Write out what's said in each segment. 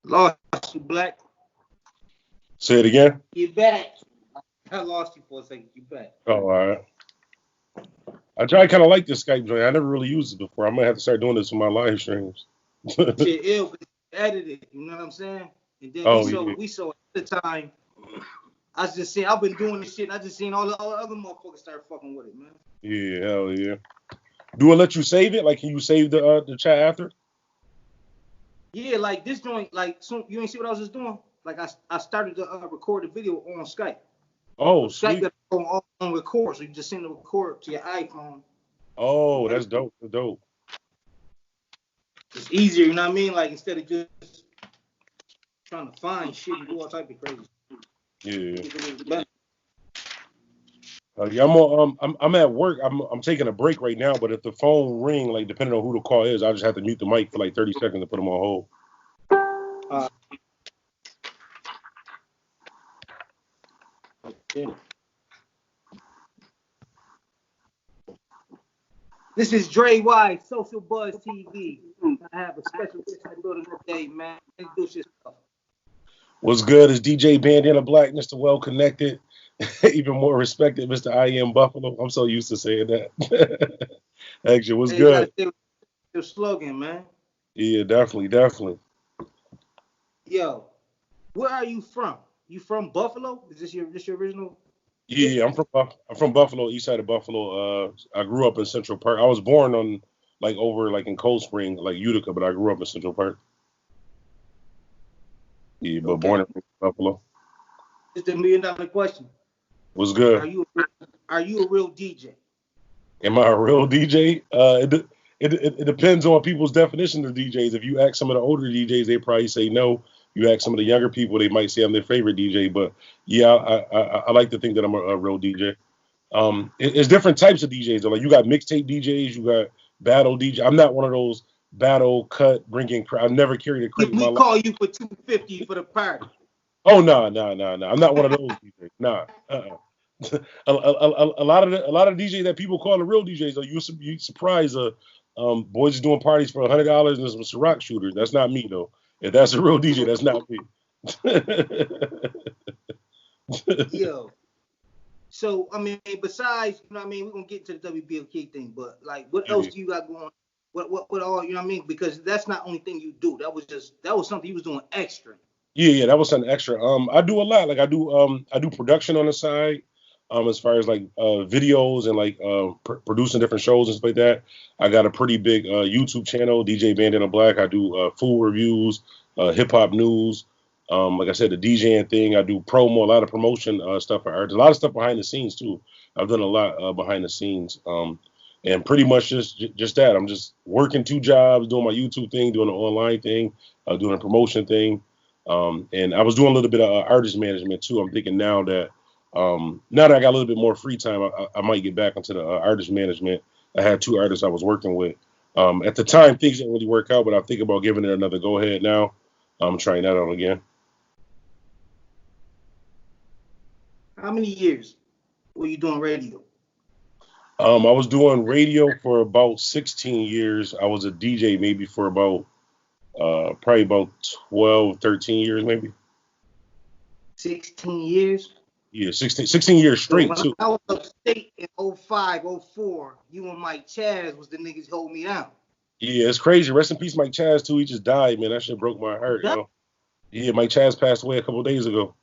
Lost you, Black. Say it again. You back. I lost you for a second. You back. Oh, all right. I kind of like this Skype joint. I never really used it before. I might have to start doing this on my live streams. Shit ill, but edited. You know what I'm saying? And then Oh, yeah. we saw at the time. I just seen. I've been doing this shit. And I just seen all the other motherfuckers start fucking with it, man. Yeah, hell yeah. Do it let you save it? Like, can you save the chat after? Yeah, like this joint. Like, so you ain't see what I was just doing? Like, I started to record the video on Skype. Oh, Skype sweet. got on record, so you just send the record to your iPhone. Oh, that's dope. That's dope. It's easier, you know what I mean? Like, instead of just trying to find shit and do all type of crazy. Yeah. Yeah, I'm at work. I'm taking a break right now, but if the phone ring, like depending on who the call is, I just have to mute the mic for like 30 seconds to put them on hold. Okay. This is Dre White, Social Buzz TV. I have a special guest in the building today, man. Introduce yourself. What's good? It's DJ Bandanablack, Mr. Well Connected, even more respected, Mr. I Am Buffalo. I'm so used to saying that. Actually, what's good? Your slogan, man. Yeah, definitely. Yo, where are you from? You from Buffalo? Is this your original? Yeah, I'm from Buffalo, east side of Buffalo. I grew up in Central Park. I was born on over in Cold Spring, like Utica, but I grew up in Central Park. Yeah, but born in Buffalo. It's the $1 million question. What's good? Are you a real DJ? Am I a real DJ? It depends on people's definition of DJs. If you ask some of the older DJs, they probably say no. You ask some of the younger people, they might say I'm their favorite DJ. But yeah, I like to think that I'm a real DJ. It's different types of DJs though. Like you got mixtape DJs, you got battle DJ. I'm not one of those battle cut bringing crowd. I've never carried a crate in my life. We call you for $250 for the party. Oh no. I'm not one of those DJs. Nah. A lot of DJs that people call the real DJs though, you surprise boys is doing parties for $100 and some Ciroc shooters. That's not me though. If that's a real DJ, that's not me. Yo. So I mean, besides, you know what I mean, we're gonna get into the WBLK thing, but like what else do you got going? What all, you know what I mean? Because that's not the only thing you do. That was something you was doing extra. Yeah, that was something extra. I do a lot. Like I do production on the side. As far as like videos and like producing different shows and stuff like that. I got a pretty big YouTube channel, DJ Bandanablack. I do food reviews, hip hop news. Like I said, the DJing thing. I do promo, a lot of promotion stuff for artists. A lot of stuff behind the scenes too. I've done a lot behind the scenes. And pretty much just that. I'm just working 2 jobs, doing my YouTube thing, doing an online thing, doing a promotion thing. And I was doing a little bit of artist management too. I'm thinking now that I got a little bit more free time, I might get back into the artist management. I had 2 artists I was working with. At the time, things didn't really work out, but I'm thinking about giving it another go ahead now. I'm trying that out again. How many years were you doing radio? I was doing radio for about 16 years. I was a DJ maybe for about probably about 12, 13 years maybe. 16 years? Yeah, 16 years straight, so too. I was upstate in 05, 04, you and Mike Chaz was the niggas who hold me down. Yeah, it's crazy. Rest in peace, Mike Chaz, too. He just died, man. That shit broke my heart, yo. Yeah, Mike Chaz passed away a couple days ago.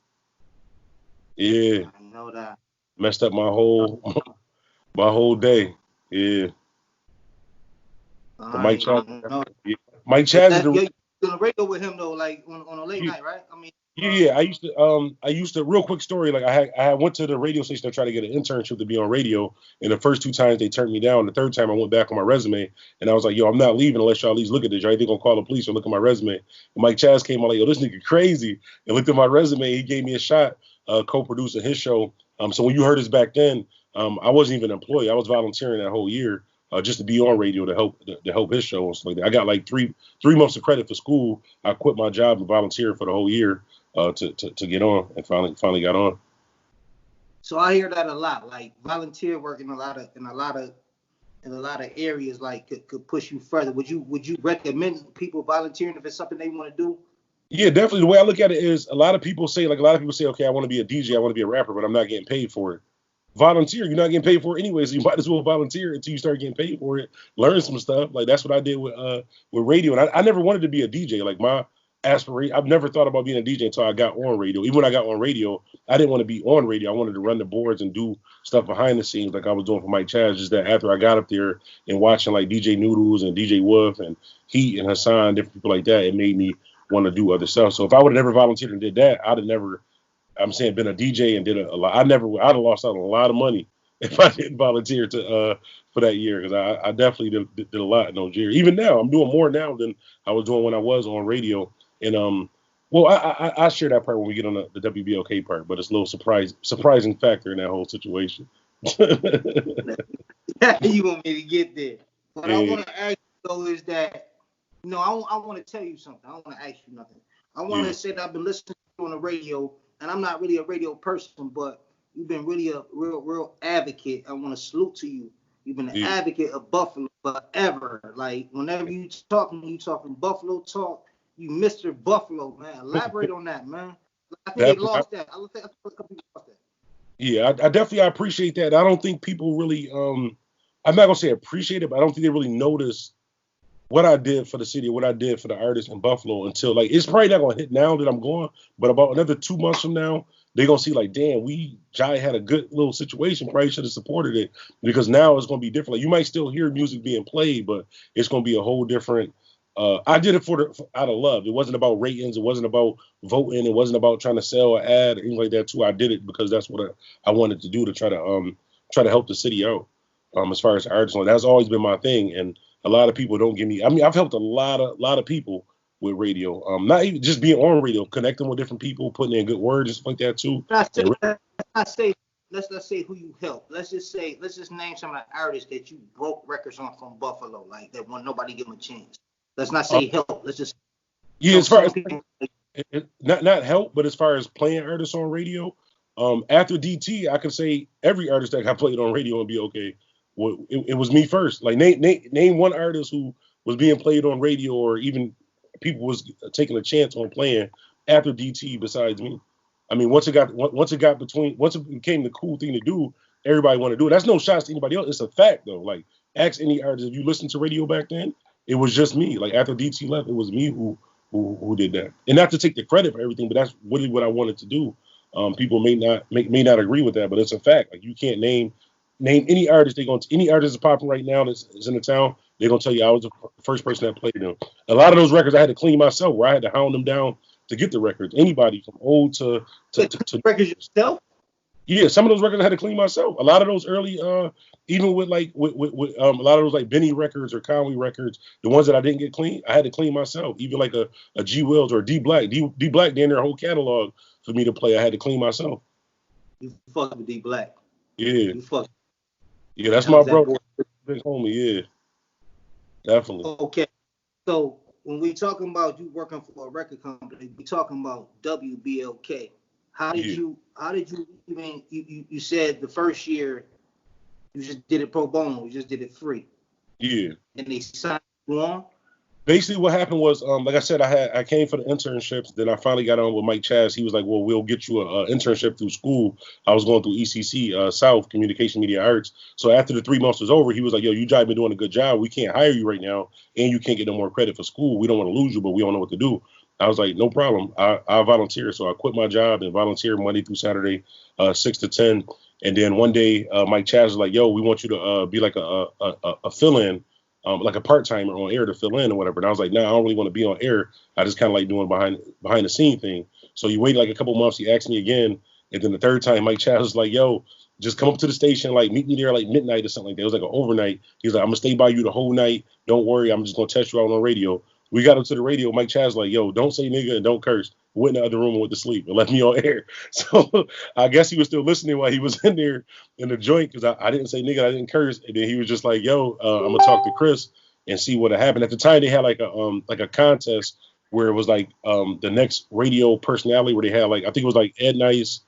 Yeah. I know that. Messed up my whole day. Yeah. Mike Chaz. Yeah. Mike Chaz is the doing the radio with him though, like on a late night, right? I mean. Yeah. I used to real quick story. Like I went to the radio station to try to get an internship to be on radio, and the first 2 times they turned me down. The third time I went back on my resume, and I was like, yo, I'm not leaving unless y'all at least look at this. Right? They're gonna call the police or look at my resume. And Mike Chaz came on like, yo, this nigga crazy, and looked at my resume. He gave me a shot, co-producing his show. So when you heard us back then, I wasn't even an employee. I was volunteering that whole year. Just to be on radio to help his show and stuff like that. I got like three months of credit for school. I quit my job and volunteered for the whole year to get on, and finally got on. So I hear that a lot, like volunteer work in a lot of areas, like could push you further. Would you recommend people volunteering if it's something they want to do? Yeah, definitely. The way I look at it is a lot of people say, okay, I want to be a DJ, I want to be a rapper, but I'm not getting paid for it. Volunteer. You're not getting paid for it anyway, so you might as well volunteer until you start getting paid for it. Learn some stuff. Like that's what I did with radio. And I never wanted to be a DJ. Like my aspiration, I've never thought about being a DJ until I got on radio. Even when I got on radio, I didn't want to be on radio. I wanted to run the boards and do stuff behind the scenes like I was doing for Mike Chaz. Just that after I got up there and watching like DJ Noodles and DJ Wolf and Heat and Hassan, different people like that, it made me want to do other stuff. So if I would have never volunteered and did that, I'd have never, I'm saying, been a DJ and did a lot. I'd have lost out on a lot of money if I didn't volunteer to for that year, because I definitely did a lot in those years. Even now, I'm doing more now than I was doing when I was on radio. And well, I share that part when we get on the WBLK part, but it's a little surprising factor in that whole situation. You want me to get there, but I want to ask you though is that I want to tell you something. I don't want to ask you nothing. I want to say that I've been listening to you on the radio, and I'm not really a radio person, but you've been really a real advocate. I want to salute to you. You've been an advocate of Buffalo forever. Like whenever you talking Buffalo talk. You Mr. Buffalo, man. Elaborate on that, man. I think they lost that. I think a couple people lost that. Yeah, I definitely appreciate that. I don't think people really, I'm not gonna say appreciate it, but I don't think they really notice what I did for the city, what I did for the artists in Buffalo until like it's probably not gonna hit now that I'm going, but about another 2 months from now, they're gonna see like, damn, Jai had a good little situation. Probably should have supported it, because now it's gonna be different. Like you might still hear music being played, but it's gonna be a whole different. I did it out of love. It wasn't about ratings. It wasn't about voting. It wasn't about trying to sell an ad or anything like that too. I did it because that's what I wanted to do, to try to help the city out. As far as artists, that's always been my thing. And a lot of people don't give me. I mean, I've helped a lot of people with radio. Not even just being on radio, connecting with different people, putting in good words and stuff like that too. Let's say who you helped. Let's just name some of the artists that you broke records on from Buffalo, like that when nobody give them a chance. Let's not say help. Let's just as far as not help, but as far as playing artists on radio, after DT, I can say every artist that got played on radio and be okay. Well, it was me first. Like name one artist who was being played on radio, or even people was taking a chance on playing after DT besides me. I mean, once it became the cool thing to do, everybody want to do it. That's no shots to anybody else. It's a fact though. Like ask any artist if you listened to radio back then. It was just me. Like after DT left, it was me who did that. And not to take the credit for everything, but that's really what I wanted to do. People may not agree with that, but it's a fact. Like you can't name any artist. Any artist is popping right now that's in the town. They're gonna tell you I was the first person that played them. A lot of those records I had to clean myself, where I had to hound them down to get the records. Anybody from old to records yourself. Yeah, some of those records I had to clean myself. A lot of those early, even with a lot of those like Benny records or Conway records, the ones that I didn't get clean, I had to clean myself. Even like a G Wills or a D Black, D Black, they in their whole catalog for me to play, I had to clean myself. You fuck with D Black. Yeah. You fuck. Yeah, that's my brother, big homie. Yeah, definitely. Okay, so when we talking about you working for a record company, we talking about WBLK. How did you even, you said the first year you just did it pro bono, you just did it free. Yeah. And they signed you on? Basically what happened was, like I said, I came for the internships. Then I finally got on with Mike Chaz. He was like, well, we'll get you an internship through school. I was going through ECC, South Communication Media Arts. So after the 3 months was over, he was like, yo, you been doing a good job. We can't hire you right now, and you can't get no more credit for school. We don't want to lose you, but we don't know what to do. I was like, no problem. I'll volunteer. So I quit my job and volunteered Monday through Saturday, 6 to 10. And then one day, Mike Chaz was like, yo, we want you to be like a fill-in, like a part-timer on air to fill in or whatever. And I was like, nah, I don't really want to be on air. I just kind of like doing behind the scene thing. So he waited like a couple months. He asked me again. And then the third time, Mike Chaz was like, yo, just come up to the station, like meet me there like midnight or something like that. It was like an overnight. He was like, I'm going to stay by you the whole night. Don't worry. I'm just going to test you out on radio. We got up to the radio. Mike Chaz like, yo, don't say nigga and don't curse. Went in the other room and went to sleep and left me on air. So I guess he was still listening while he was in there in the joint, because I didn't say nigga, I didn't curse. And then he was just like, yo, I'm going to talk to Chris and see what happened. At the time, they had like a contest where it was like the next radio personality, where they had like, I think it was like Ed Nice,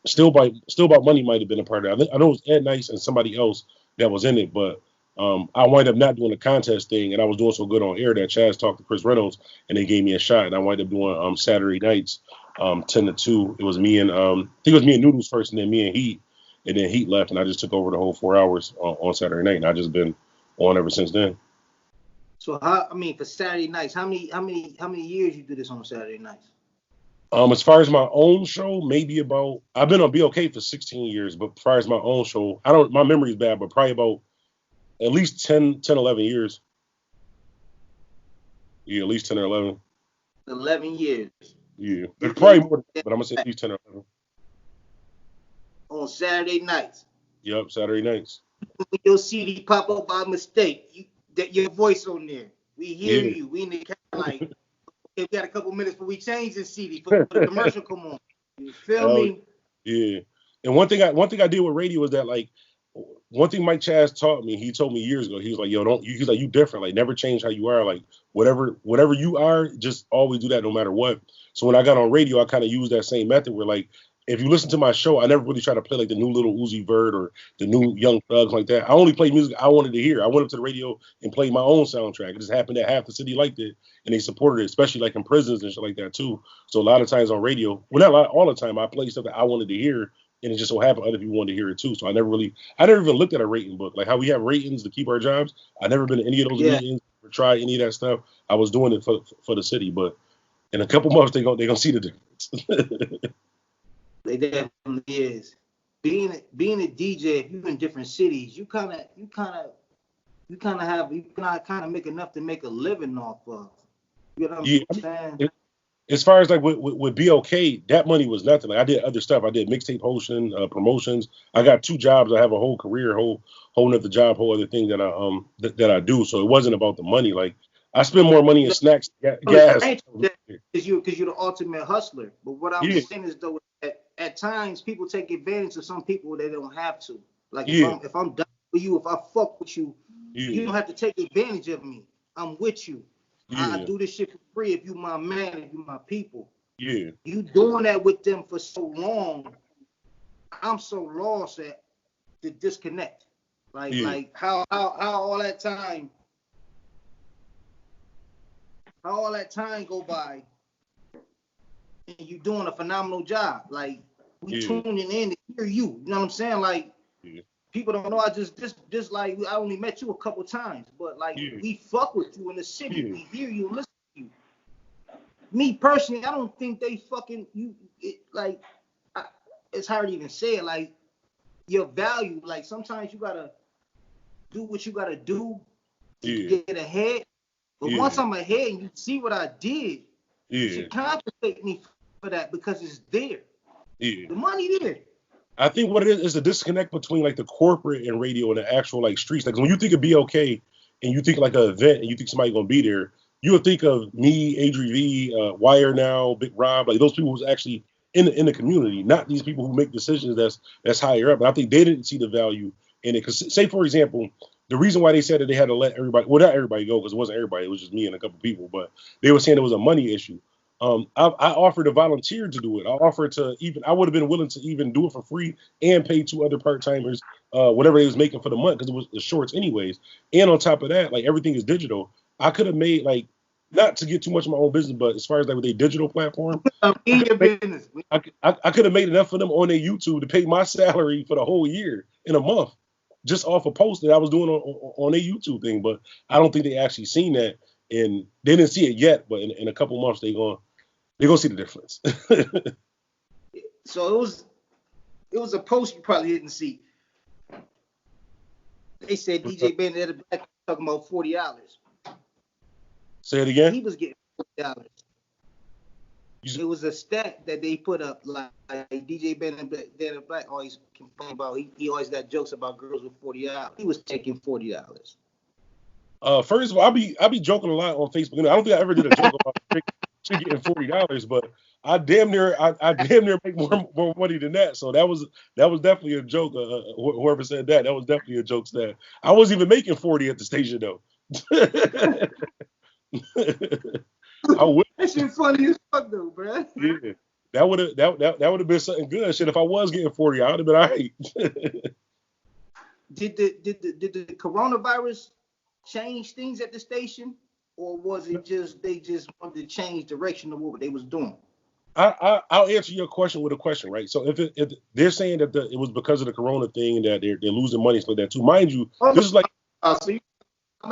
Still About Money might have been a part of it. I know it was Ed Nice and somebody else that was in it, but I wind up not doing the contest thing, and I was doing so good on air that Chaz talked to Chris Reynolds, and they gave me a shot, and I wind up doing Saturday nights, 10 to 2. It was me and I think it was me and Noodles first, and then me and Heat, and then Heat left, and I just took over the whole 4 hours on Saturday night, and I just been on ever since then. So for Saturday nights, how many years you do this on Saturday nights? As far as my own show, maybe about, I've been on BLK for 16 years, but as far as my own show, my memory is bad, but probably about at least 10, 11 years. Yeah, at least 10 or 11. 11 years. Yeah, probably more, but I'm gonna say at least 10 or 11. On Saturday nights. Yep, Saturday nights. When your CD pop up by mistake, that your voice on there. We hear you. We in the like, we got a couple minutes before we change the CD for the commercial come on. You feel me? Yeah. And one thing I did with radio was that, like, one thing Mike Chaz taught me, he told me years ago, he was like, yo, he's like, you different, like, never change how you are, like, whatever you are, just always do that no matter what. So when I got on radio, I kind of used that same method where, like, if you listen to my show, I never really try to play like the new Little Uzi Vert or the new Young Thugs like that. I only played music I wanted to hear. I went up to the radio and played my own soundtrack. It just happened that half the city liked it and they supported it, especially like in prisons and shit like that too. So a lot of times on radio, well, not a lot, all the time, I play stuff that I wanted to hear, and it just so happened other people wanted to hear it too. So I never even looked at a rating book. Like how we have ratings to keep our jobs. I never been to any of those meetings or tried any of that stuff. I was doing it for the city, but in a couple months they're gonna see the difference. They definitely is. Being a DJ, if you're in different cities, you kind of make enough to make a living off of. You know what I'm saying? As far as like with BLK, that money was nothing. Like I did other stuff. I did mixtape hosting, promotions. I got 2 jobs. I have a whole career, whole other job, whole other thing that I do. So it wasn't about the money. Like I spend more money in snacks, gas. Because you're the ultimate hustler. But what I'm saying is though, at times people take advantage of some people they don't have to. Like if I'm done with you, if I fuck with you, you don't have to take advantage of me. I'm with you. I do this shit for free if you my man, if you my people. Yeah. You doing that with them for so long, I'm so lost at the disconnect. Like how all that time go by and you doing a phenomenal job. Like we tuning in to hear you. You know what I'm saying? Like people don't know I just like I only met you a couple times, but like we fuck with you in the city. We hear you, listen to you. Me personally, I don't think they fucking you. It's hard to even say it. Like your value. Like sometimes you gotta do what you gotta do to get ahead. But once I'm ahead and you see what I did, you should compensate me for that because it's there. The money there. I think what it is the disconnect between like the corporate and radio and the actual like streets. Like when you think of BLK and you think like an event and you think somebody gonna be there, you would think of me, Adri V, Wire Now, Big Rob, like those people who's actually in the community, not these people who make decisions that's higher up. And I think they didn't see the value in it. Because say for example, the reason why they said that they had to let everybody, well not everybody go because it wasn't everybody, it was just me and a couple people, but they were saying it was a money issue. I offered to volunteer to do it. I would have been willing to even do it for free and pay 2 other part-timers, whatever they was making for the month because it was the shorts anyways. And on top of that, like everything is digital. I could have made like, not to get too much of my own business, but as far as like with a digital platform, I could have made enough for them on their YouTube to pay my salary for the whole year in a month, just off a post that I was doing on their YouTube thing. But I don't think they actually seen that, and they didn't see it yet. But in a couple months, they're gonna see the difference. So it was a post you probably didn't see. They said DJ Bandanablack talking about $40. Say it again. He was getting $40. It was a stat that they put up, like DJ Bandanablack always complain about. He always got jokes about girls with $40. He was taking $40. First of all, I be joking a lot on Facebook. I don't think I ever did a joke about chick getting $40, but I damn near make more money than that. So that was definitely a joke. Whoever said that was definitely a joke stat. I wasn't even making 40 at the station though. That shit funny as fuck though, bro. Yeah, that would have been something good. Shit, if I was getting 40, I would have been all right. did the coronavirus change things at the station, or was it just they just wanted to change direction of what they was doing? I'll answer your question with a question, right? So if they're saying that it was because of the corona thing that they're losing money like that too, mind you, this is like. I'm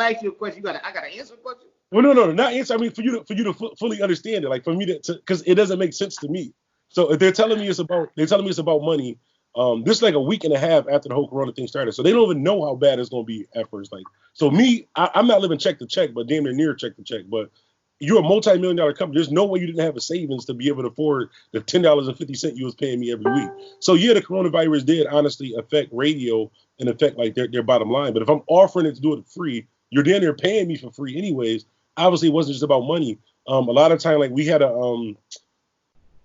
asking you a question. I gotta answer a question. Well, no, not answer. I mean, for you to fully understand it, like for me to, because it doesn't make sense to me. So if they're telling me it's about money, this is like a week and a half after the whole corona thing started, so they don't even know how bad it's gonna be at first. Like, so me, I'm not living check to check, but damn near check to check. But you're a multi-million-dollar company. There's no way you didn't have a savings to be able to afford the $10.50 you was paying me every week. So yeah, the coronavirus did honestly affect radio and affect like their bottom line. But if I'm offering it to do it free, you're down there paying me for free anyways. Obviously, it wasn't just about money. A lot of time, like we had a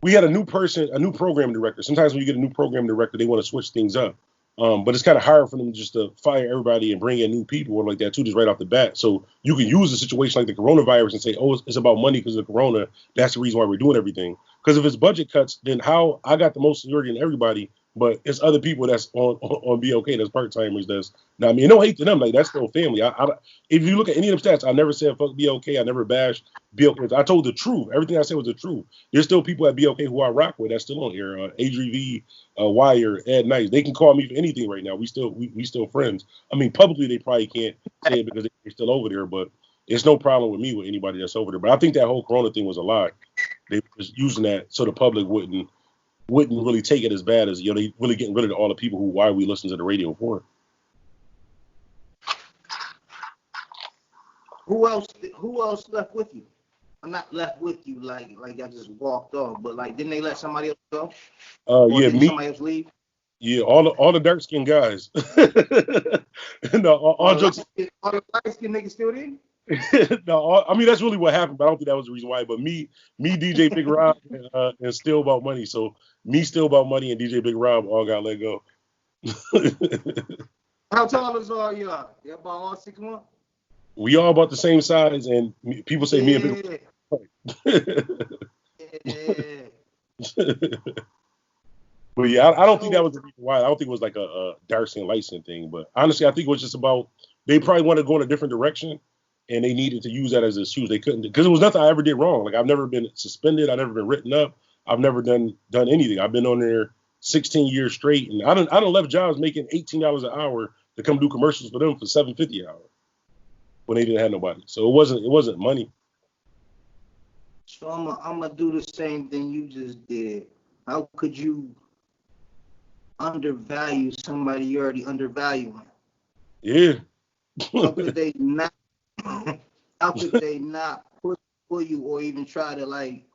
new person, a new program director. Sometimes when you get a new program director, they want to switch things up. But it's kind of hard for them just to fire everybody and bring in new people or like that too, just right off the bat. So you can use a situation like the coronavirus and say, oh, it's about money because of the corona. That's the reason why we're doing everything. Because if it's budget cuts, then how I got the most seniority in everybody, but it's other people that's on BLK that's part timers. That's now, I mean, no hate to them, like that's still family. If you look at any of them stats, I never said fuck BLK. I never bashed BLK. I told the truth. Everything I said was the truth. There's still people at BLK who I rock with that's still on here. Adri V, Wire, Ed Nice. They can call me for anything right now. We still friends. I mean, publicly they probably can't say it because they're still over there, but it's no problem with me with anybody that's over there. But I think that whole corona thing was a lie. They were just using that so the public wouldn't really take it as bad as, they really getting rid of all the people why we listen to the radio for. Who else left with you? I'm not left with you like I just walked off, but like didn't they let somebody else go? Yeah, me. Somebody else leave? Yeah, all the dark skinned guys. No, all jokes. All the light skinned niggas still there? No, I mean that's really what happened, but I don't think that was the reason why. But me, DJ Big Rob, and Still About Money. So me, Still About Money, and DJ Big Rob all got let go. How tall is all y'all? You about all 6'1"? We all about the same size, and people say me and Big Rob. But yeah, I don't think that was the reason why. I don't think it was like a dark skin, light skin thing. But honestly, I think it was just about they probably wanted to go in a different direction. And they needed to use that as an excuse. They couldn't, because it was nothing I ever did wrong. Like I've never been suspended. I've never been written up. I've never done anything. I've been on there 16 years straight, and I done left jobs making $18 an hour to come do commercials for them for $7.50 an hour when they didn't have nobody. So it wasn't money. So I'm gonna do the same thing you just did. How could you undervalue somebody you already undervaluing? Yeah. How could they not? How could they not pull you or even try to like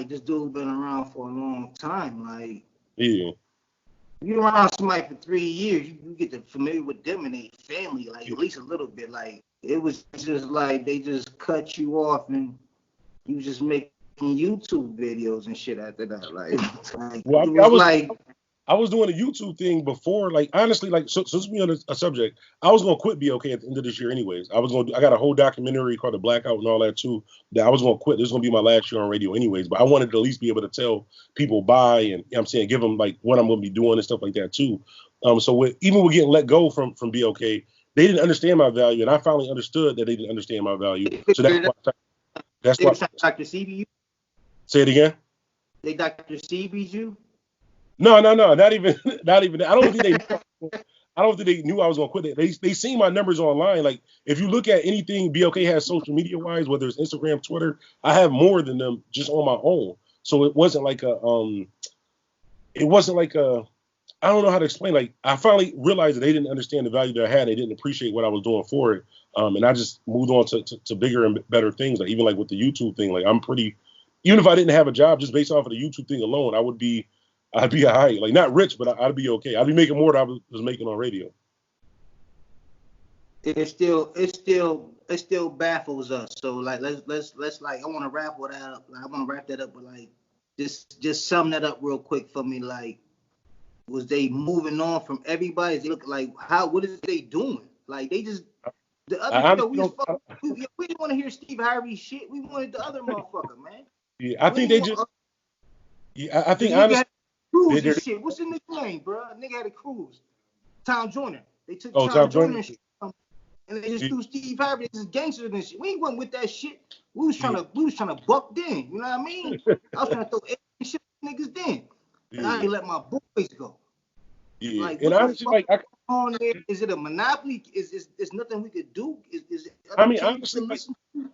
this dude been around for a long time? Like, yeah, you around somebody for 3 years, you get to familiar with them and their family, like at least a little bit. Like it was just like they just cut you off and you just making YouTube videos and shit after that. Like well, I was doing a YouTube thing before, like honestly, like so since we on a subject, I was gonna quit BLK at the end of this year anyways. I got a whole documentary called The Blackout and all that too, that I was gonna quit. This is gonna be my last year on radio anyways, but I wanted to at least be able to tell people bye and, you know what I'm saying, give them like what I'm gonna be doing and stuff like that too. So even with getting let go from BLK, they didn't understand my value, and I finally understood that they didn't understand my value. So that's why Dr. CB. Say it again. They Dr. CB'd you? No, not even. I don't think they knew I was gonna quit. They seen my numbers online. Like if you look at anything BLK has social media wise, whether it's Instagram, Twitter, I have more than them just on my own. So it wasn't like I don't know how to explain. Like I finally realized that they didn't understand the value that I had. They didn't appreciate what I was doing for it. And I just moved on to bigger and better things. Like even like with the YouTube thing, like even if I didn't have a job, just based off of the YouTube thing alone, I'd be all right. Like not rich, but I'd be okay. I'd be making more than I was making on radio. It still baffles us. So like let's like I want to wrap that up. Like, I want to wrap that up, but like just sum that up real quick for me. Like, was they moving on from everybody? They look like what is they doing? Like they just the other we didn't want to hear Steve Harvey shit. We wanted the other motherfucker, man. Yeah, I think they just. Yeah, I think honestly. Cruise and shit. What's in the name, bro? Nigga had a cruise. Tom Joyner. They took Oh, Tom Tom Joyner Joyner. and shit, and they just threw Steve Harvey as gangsters and shit. We ain't went with that shit. We was trying to buck then. You know what I mean? I was trying to throw every shit niggas then. And I didn't let my boys go. Yeah. Like, And what honestly, the fuck like, on there? Is it a monopoly? Is nothing we could do? Is it I mean, people honestly, to like, listen to?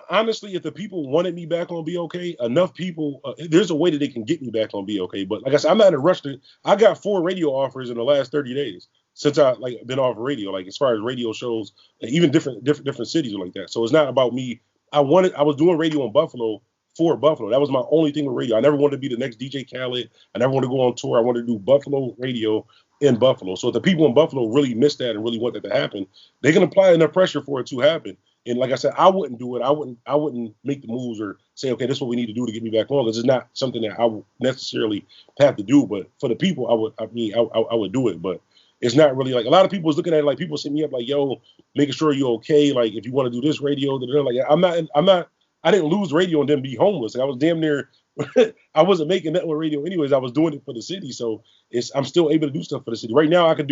honestly, if the people wanted me back on BOK, enough people, there's a way that they can get me back on BOK. But like I said, I'm not in a rush to. I got 4 radio offers in the last 30 days since I like been off radio. Like as far as radio shows, even different cities like that. So it's not about me. I was doing radio in Buffalo for Buffalo. That was my only thing with radio. I never wanted to be the next DJ Khaled. I never wanted to go on tour. I wanted to do Buffalo radio in Buffalo. So if the people in Buffalo really miss that and really want that to happen, they can apply enough pressure for it to happen. And like I said, I wouldn't do it. I wouldn't make the moves or say, okay, this is what we need to do to get me back on, because it's not something that I would necessarily have to do. But for the people, I would do it. But it's not really like a lot of people is looking at it like people send me up like, yo, making sure you're okay. Like if you want to do this radio, like I didn't lose radio and then be homeless. Like, I was damn near. I wasn't making that with radio anyways. I was doing it for the city, so I'm still able to do stuff for the city. Right now, I can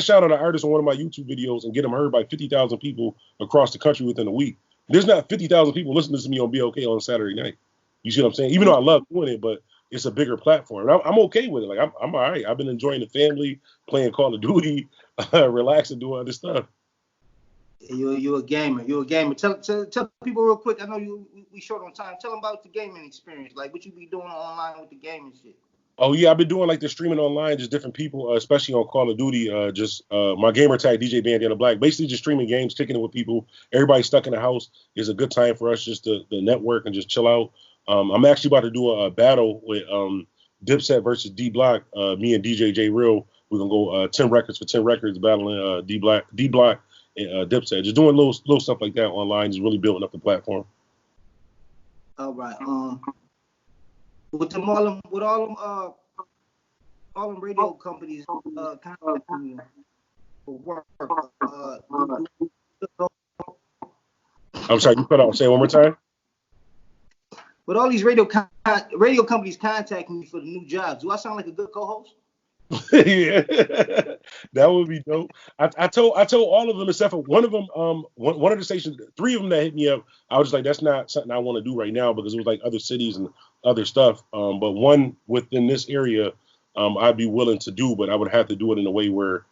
shout out an artist on one of my YouTube videos and get them heard by 50,000 people across the country within a week. There's not 50,000 people listening to me on BLK on Saturday night. You see what I'm saying? Even though I love doing it, but it's a bigger platform. I'm okay with it. Like I'm all right. I've been enjoying the family, playing Call of Duty, relaxing, doing other stuff. You're a gamer. You're a gamer. Tell people real quick. I know we short on time. Tell them about the gaming experience. Like what you be doing online with the gaming shit. Oh yeah, I've been doing like the streaming online, just different people, especially on Call of Duty. My gamer tag DJ Bandanablack, basically just streaming games, kicking it with people. Everybody stuck in the house is a good time for us just to network and just chill out. I'm actually about to do a battle with Dipset versus D Block. Me and DJ J Real, we're gonna go 10 records for 10 records, battling D Block and Dipset. Just doing little stuff like that online, just really building up the platform. All right. With all them radio companies contacting you for work. I'm sorry, you cut off. Say it one more time. With all these radio companies contacting me for the new jobs, do I sound like a good co-host? Yeah, that would be dope. I told all of them except for one of them. One of the stations, 3 of them that hit me up, I was just like, that's not something I want to do right now, because it was like other cities and other stuff. But one within this area, I'd be willing to do, but I would have to do it in a way where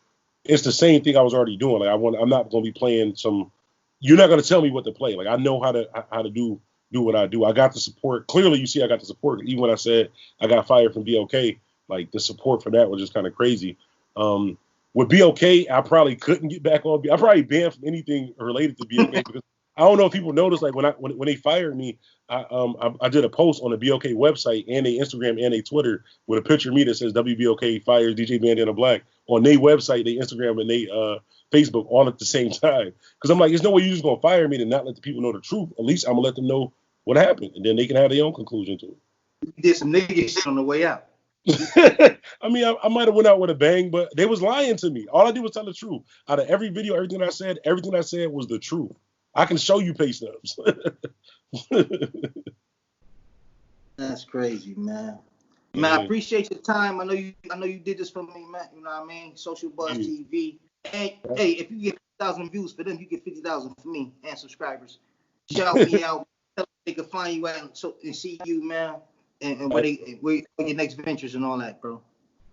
it's the same thing I was already doing. Like I'm not going to be playing some. You're not going to tell me what to play. Like I know how to do what I do. I got the support. Clearly, you see, I got the support. Even when I said I got fired from BLK. Like the support for that was just kind of crazy. With BLK, I probably couldn't get back on. I probably banned from anything related to BLK because I don't know if people noticed. Like when they fired me, I did a post on the BLK website and their Instagram and their Twitter with a picture of me that says WBLK fires DJ Bandanablack on their website, their Instagram, and their Facebook all at the same time. Because I'm like, there's no way you're just gonna fire me and not let the people know the truth. At least I'm gonna let them know what happened, and then they can have their own conclusion to it. You did some nigga shit on the way out. I mean, I might have went out with a bang, but they was lying to me. All I did was tell the truth. Out of every video, everything I said was the truth. I can show you pay stubs. That's crazy, man. Man, I appreciate your time. I know you did this for me, man. You know what I mean? Social Buzz TV. And hey, if you get 50,000 views for them, you get 50,000 for me and subscribers. Shout me out. Tell them they can find you at and see you, man. And where your next ventures and all that, bro.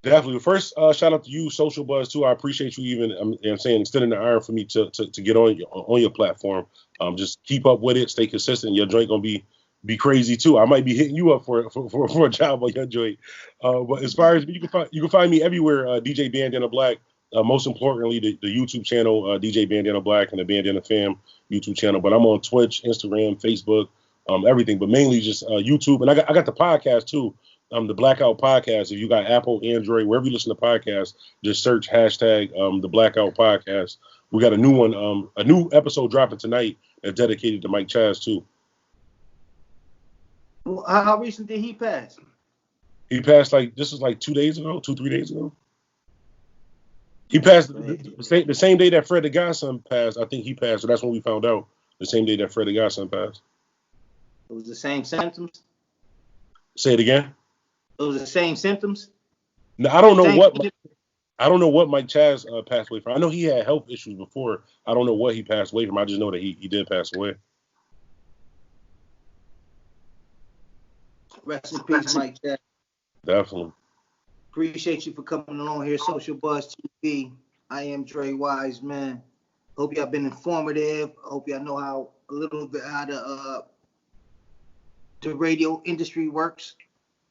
Definitely. First, shout out to you, Social Buzz, too. I appreciate you even, I'm saying, extending the iron for me to get on your platform. Just keep up with it, stay consistent. Your joint gonna be crazy too. I might be hitting you up for a job on your joint. But as far as you can find me everywhere, DJ Bandanablack. Most importantly, the YouTube channel, DJ Bandanablack, and the Bandana Fam YouTube channel. But I'm on Twitch, Instagram, Facebook. Everything, but mainly just YouTube, and I got the podcast too, the Blackout Podcast. If you got Apple, Android, wherever you listen to podcasts, just search hashtag the Blackout Podcast. We got a new one, a new episode dropping tonight that's dedicated to Mike Chaz too. Well, how recent did he pass? He passed this was 3 days ago. He passed the same day that Fred the Godson passed. I think he passed, so that's when we found out the same day that Fred the Godson passed. It was the same symptoms? Say it again. It was the same symptoms? No, I don't know what. I don't know what Mike Chaz passed away from. I know he had health issues before. I don't know what he passed away from. I just know that he did pass away. Rest in peace, Mike Chaz. Definitely. Appreciate you for coming along here, Social Buzz TV. I am Dre Wise, man. Hope y'all been informative. Hope y'all know how a little bit how the radio industry works.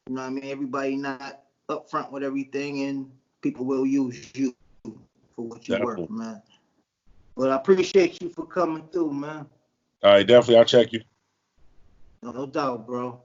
You know what I mean? Everybody not upfront with everything, and people will use you for what you work, man. But I appreciate you for coming through, man. All right, definitely. I'll check you. No doubt, bro.